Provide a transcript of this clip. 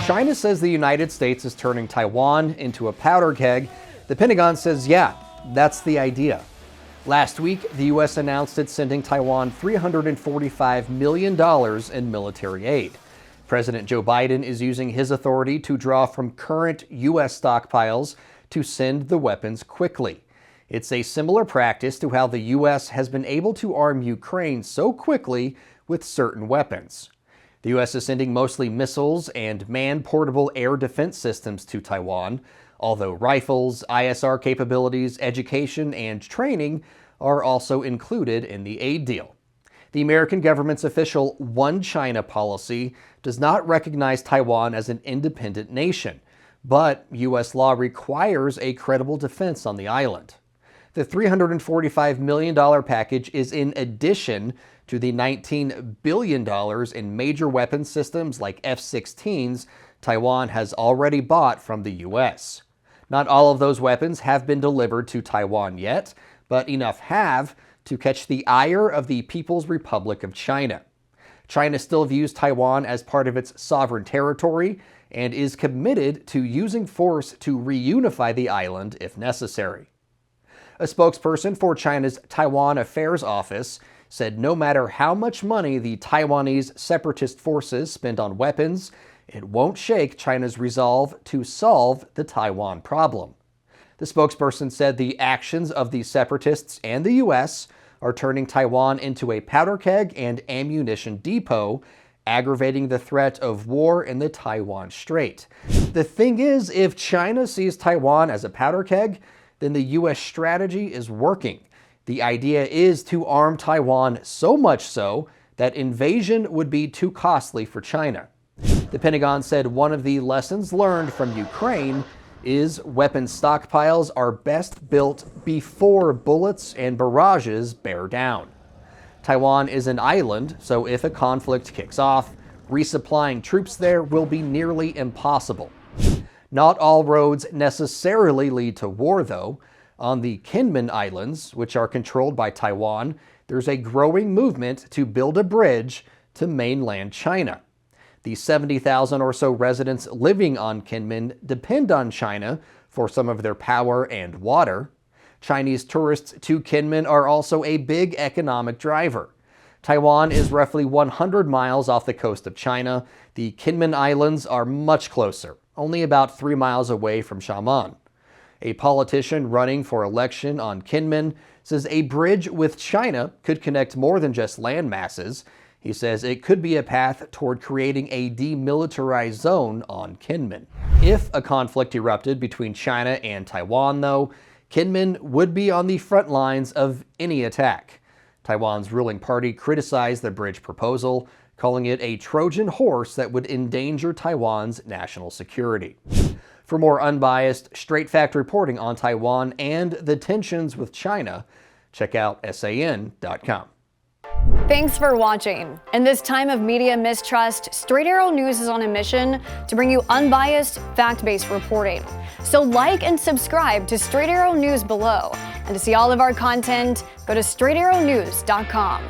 China says the United States is turning Taiwan into a powder keg. The Pentagon says, yeah, that's the idea. Last week, the U.S. announced it's sending Taiwan $345 million in military aid. President Joe Biden is using his authority to draw from current U.S. stockpiles to send the weapons quickly. It's a similar practice to how the U.S. has been able to arm Ukraine so quickly with certain weapons. The U.S. is sending mostly missiles and man-portable air defense systems to Taiwan, although rifles, ISR capabilities, education, and training are also included in the aid deal. The American government's official One China policy does not recognize Taiwan as an independent nation, but U.S. law requires a credible defense on the island. The $345 million package is in addition to the $19 billion in major weapons systems like F-16s Taiwan has already bought from the U.S. Not all of those weapons have been delivered to Taiwan yet, but enough have to catch the ire of the People's Republic of China. China still views Taiwan as part of its sovereign territory and is committed to using force to reunify the island if necessary. A spokesperson for China's Taiwan Affairs Office said no matter how much money the Taiwanese separatist forces spend on weapons, it won't shake China's resolve to solve the Taiwan problem. The spokesperson said the actions of the separatists and the U.S. are turning Taiwan into a powder keg and ammunition depot, aggravating the threat of war in the Taiwan Strait. The thing is, if China sees Taiwan as a powder keg, then the U.S. strategy is working. The idea is to arm Taiwan so much so that invasion would be too costly for China. The Pentagon said one of the lessons learned from Ukraine is weapon stockpiles are best built before bullets and barrages bear down. Taiwan is an island, so if a conflict kicks off, resupplying troops there will be nearly impossible. Not all roads necessarily lead to war, though. On the Kinmen Islands, which are controlled by Taiwan, there's a growing movement to build a bridge to mainland China. The 70,000 or so residents living on Kinmen depend on China for some of their power and water. Chinese tourists to Kinmen are also a big economic driver. Taiwan is roughly 100 miles off the coast of China. The Kinmen Islands are much closer, only about 3 miles away from Xiamen. A politician running for election on Kinmen says a bridge with China could connect more than just land masses. He says it could be a path toward creating a demilitarized zone on Kinmen. If a conflict erupted between China and Taiwan, though, Kinmen would be on the front lines of any attack. Taiwan's ruling party criticized the bridge proposal, calling it a Trojan horse that would endanger Taiwan's national security. For more unbiased, straight-fact reporting on Taiwan and the tensions with China, check out SAN.com. Thanks for watching. In this time of media mistrust, Straight Arrow News is on a mission to bring you unbiased, fact-based reporting. So like and subscribe to Straight Arrow News below. And to see all of our content, go to straightarrownews.com.